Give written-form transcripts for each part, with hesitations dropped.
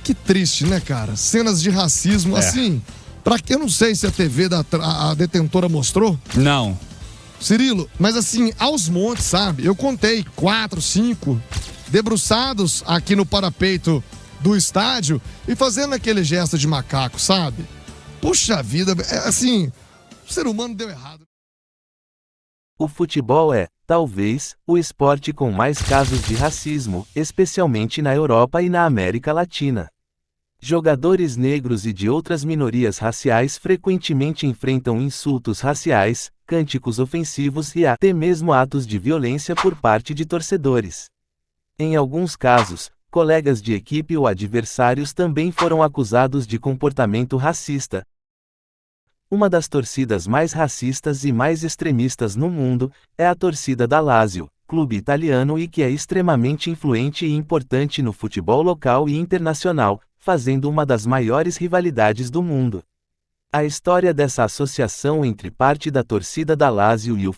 Que triste, né, cara? Cenas de racismo, assim, pra que eu não sei se a TV a detentora mostrou. Não. Cirilo, mas assim, aos montes, sabe? Eu contei 4, 5 debruçados aqui no parapeito do estádio e fazendo aquele gesto de macaco, sabe? Puxa vida, assim, o ser humano deu errado. O futebol é, talvez, o esporte com mais casos de racismo, especialmente na Europa e na América Latina. Jogadores negros e de outras minorias raciais frequentemente enfrentam insultos raciais, cânticos ofensivos e até mesmo atos de violência por parte de torcedores. Em alguns casos, colegas de equipe ou adversários também foram acusados de comportamento racista. Uma das torcidas mais racistas e mais extremistas no mundo é a torcida da Lazio, clube italiano e que é extremamente influente e importante no futebol local e internacional, fazendo uma das maiores rivalidades do mundo. A história dessa associação entre parte da torcida da Lazio e o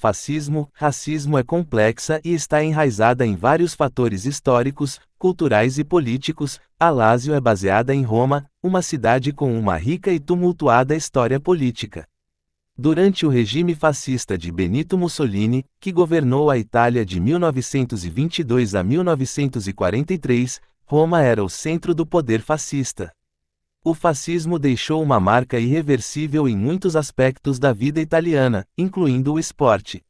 racismo é complexa e está enraizada em vários fatores históricos, culturais e políticos. A Lazio é baseada em Roma, uma cidade com uma rica e tumultuada história política. Durante o regime fascista de Benito Mussolini, que governou a Itália de 1922 a 1943, Roma era o centro do poder fascista. O fascismo deixou uma marca irreversível em muitos aspectos da vida italiana, incluindo o esporte.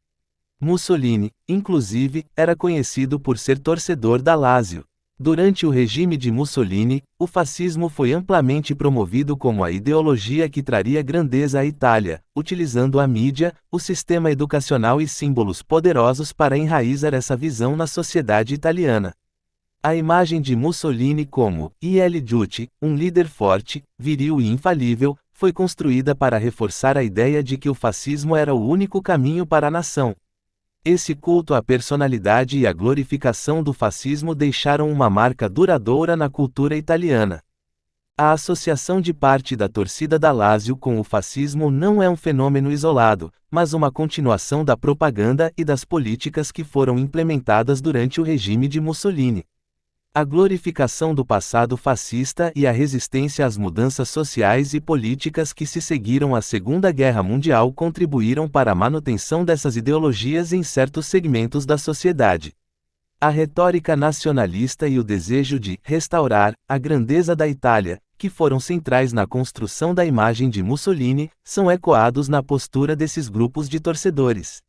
Mussolini, inclusive, era conhecido por ser torcedor da Lazio. Durante o regime de Mussolini, o fascismo foi amplamente promovido como a ideologia que traria grandeza à Itália, utilizando a mídia, o sistema educacional e símbolos poderosos para enraizar essa visão na sociedade italiana. A imagem de Mussolini como Il Duce, um líder forte, viril e infalível, foi construída para reforçar a ideia de que o fascismo era o único caminho para a nação. Esse culto à personalidade e a glorificação do fascismo deixaram uma marca duradoura na cultura italiana. A associação de parte da torcida da Lazio com o fascismo não é um fenômeno isolado, mas uma continuação da propaganda e das políticas que foram implementadas durante o regime de Mussolini. A glorificação do passado fascista e a resistência às mudanças sociais e políticas que se seguiram à Segunda Guerra Mundial contribuíram para a manutenção dessas ideologias em certos segmentos da sociedade. A retórica nacionalista e o desejo de restaurar a grandeza da Itália, que foram centrais na construção da imagem de Mussolini, são ecoados na postura desses grupos de torcedores.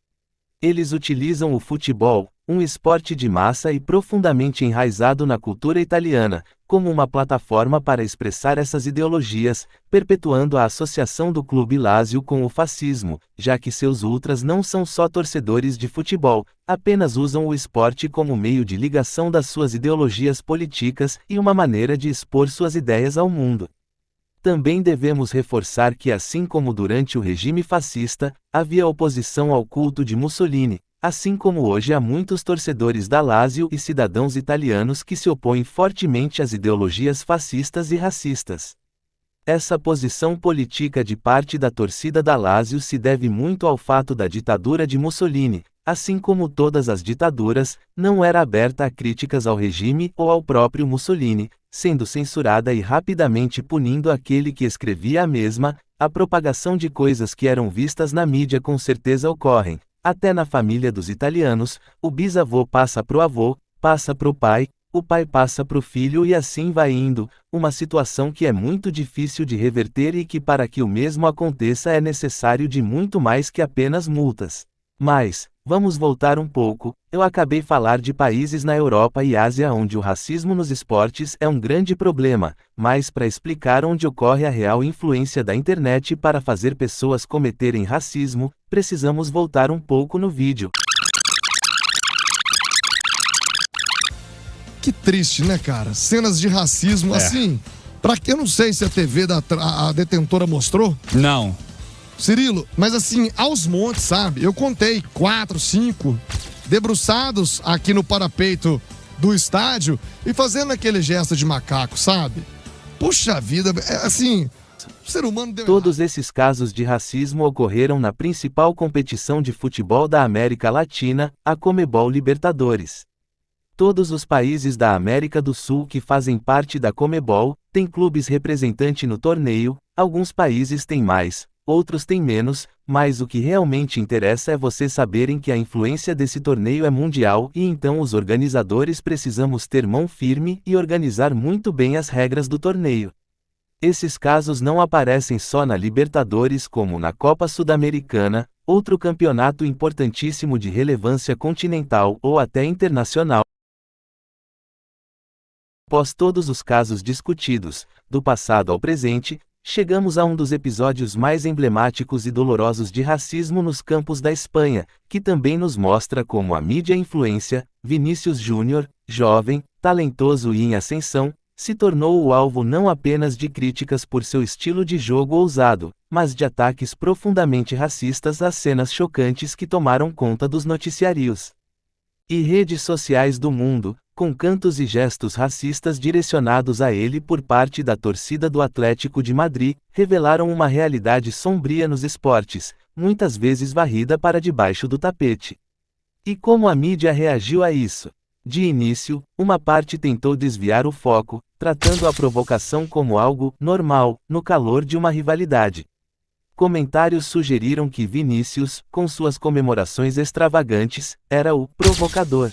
Eles utilizam o futebol, um esporte de massa e profundamente enraizado na cultura italiana, como uma plataforma para expressar essas ideologias, perpetuando a associação do clube Lazio com o fascismo, já que seus ultras não são só torcedores de futebol, apenas usam o esporte como meio de ligação das suas ideologias políticas e uma maneira de expor suas ideias ao mundo. Também devemos reforçar que, assim como durante o regime fascista, havia oposição ao culto de Mussolini, assim como hoje há muitos torcedores da Lazio e cidadãos italianos que se opõem fortemente às ideologias fascistas e racistas. Essa posição política de parte da torcida da Lazio se deve muito ao fato da ditadura de Mussolini, assim como todas as ditaduras, não era aberta a críticas ao regime ou ao próprio Mussolini, sendo censurada e rapidamente punindo aquele que escrevia a mesma. A propagação de coisas que eram vistas na mídia com certeza ocorrem, até na família dos italianos. O bisavô passa pro avô, passa pro pai, o pai passa pro filho e assim vai indo, uma situação que é muito difícil de reverter e que para que o mesmo aconteça é necessário de muito mais que apenas multas. Mas, vamos voltar um pouco, eu acabei de falar de países na Europa e Ásia onde o racismo nos esportes é um grande problema, mas para explicar onde ocorre a real influência da internet para fazer pessoas cometerem racismo, precisamos voltar um pouco no vídeo. Que triste, né, cara? Cenas de racismo, assim, pra que eu não sei se a TV a detentora mostrou. Não. Cirilo, mas assim, aos montes, sabe? Eu contei 4, 5 debruçados aqui no parapeito do estádio e fazendo aquele gesto de macaco, sabe? Puxa vida, assim, o ser humano deu Todos esses casos de racismo ocorreram na principal competição de futebol da América Latina, a Conmebol Libertadores. Todos os países da América do Sul que fazem parte da Conmebol Tem clubes representantes no torneio, alguns países têm mais, outros têm menos, mas o que realmente interessa é vocês saberem que a influência desse torneio é mundial e então os organizadores precisamos ter mão firme e organizar muito bem as regras do torneio. Esses casos não aparecem só na Libertadores como na Copa Sul-Americana, outro campeonato importantíssimo de relevância continental ou até internacional. Após todos os casos discutidos, do passado ao presente, chegamos a um dos episódios mais emblemáticos e dolorosos de racismo nos campos da Espanha, que também nos mostra como a mídia influência, Vinícius Júnior, jovem, talentoso e em ascensão, se tornou o alvo não apenas de críticas por seu estilo de jogo ousado, mas de ataques profundamente racistas às cenas chocantes que tomaram conta dos noticiários e redes sociais do mundo, com cantos e gestos racistas direcionados a ele por parte da torcida do Atlético de Madrid, revelaram uma realidade sombria nos esportes, muitas vezes varrida para debaixo do tapete. E como a mídia reagiu a isso? De início, uma parte tentou desviar o foco, tratando a provocação como algo normal, no calor de uma rivalidade. Comentários sugeriram que Vinícius, com suas comemorações extravagantes, era o provocador.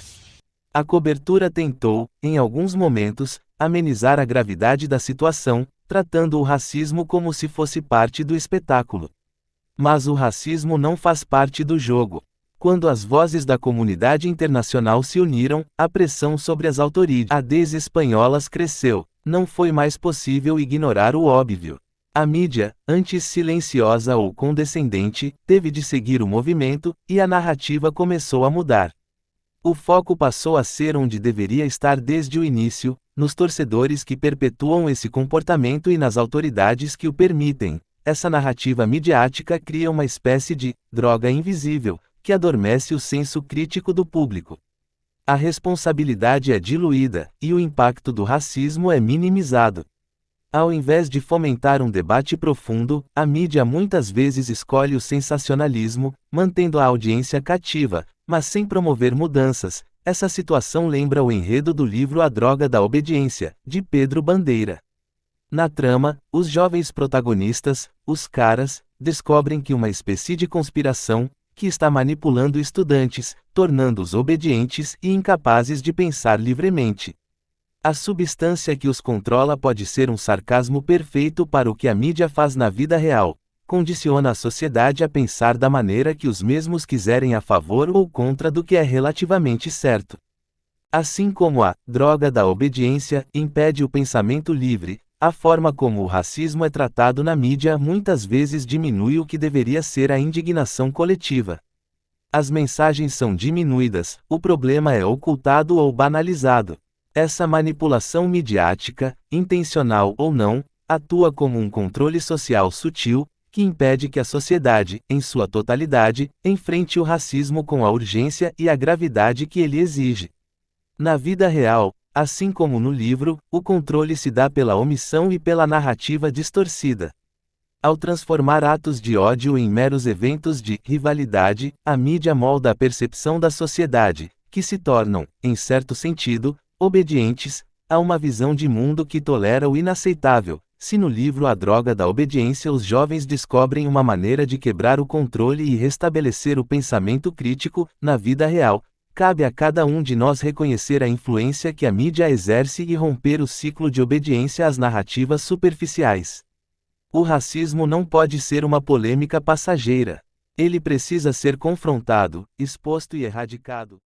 A cobertura tentou, em alguns momentos, amenizar a gravidade da situação, tratando o racismo como se fosse parte do espetáculo. Mas o racismo não faz parte do jogo. Quando as vozes da comunidade internacional se uniram, a pressão sobre as autoridades espanholas cresceu. Não foi mais possível ignorar o óbvio. A mídia, antes silenciosa ou condescendente, teve de seguir o movimento, e a narrativa começou a mudar. O foco passou a ser onde deveria estar desde o início, nos torcedores que perpetuam esse comportamento e nas autoridades que o permitem. Essa narrativa midiática cria uma espécie de droga invisível, que adormece o senso crítico do público. A responsabilidade é diluída, e o impacto do racismo é minimizado. Ao invés de fomentar um debate profundo, a mídia muitas vezes escolhe o sensacionalismo, mantendo a audiência cativa, mas sem promover mudanças. Essa situação lembra o enredo do livro A Droga da Obediência, de Pedro Bandeira. Na trama, os jovens protagonistas, os caras, descobrem que uma espécie de conspiração, que está manipulando estudantes, tornando-os obedientes e incapazes de pensar livremente. A substância que os controla pode ser um sarcasmo perfeito para o que a mídia faz na vida real, condiciona a sociedade a pensar da maneira que os mesmos quiserem a favor ou contra do que é relativamente certo. Assim como a droga da obediência impede o pensamento livre, a forma como o racismo é tratado na mídia muitas vezes diminui o que deveria ser a indignação coletiva. As mensagens são diminuídas, o problema é ocultado ou banalizado. Essa manipulação midiática, intencional ou não, atua como um controle social sutil, que impede que a sociedade, em sua totalidade, enfrente o racismo com a urgência e a gravidade que ele exige. Na vida real, assim como no livro, o controle se dá pela omissão e pela narrativa distorcida. Ao transformar atos de ódio em meros eventos de rivalidade, a mídia molda a percepção da sociedade, que se tornam, em certo sentido, obedientes a uma visão de mundo que tolera o inaceitável. Se no livro A Droga da Obediência os jovens descobrem uma maneira de quebrar o controle e restabelecer o pensamento crítico, na vida real, cabe a cada um de nós reconhecer a influência que a mídia exerce e romper o ciclo de obediência às narrativas superficiais. O racismo não pode ser uma polêmica passageira. Ele precisa ser confrontado, exposto e erradicado.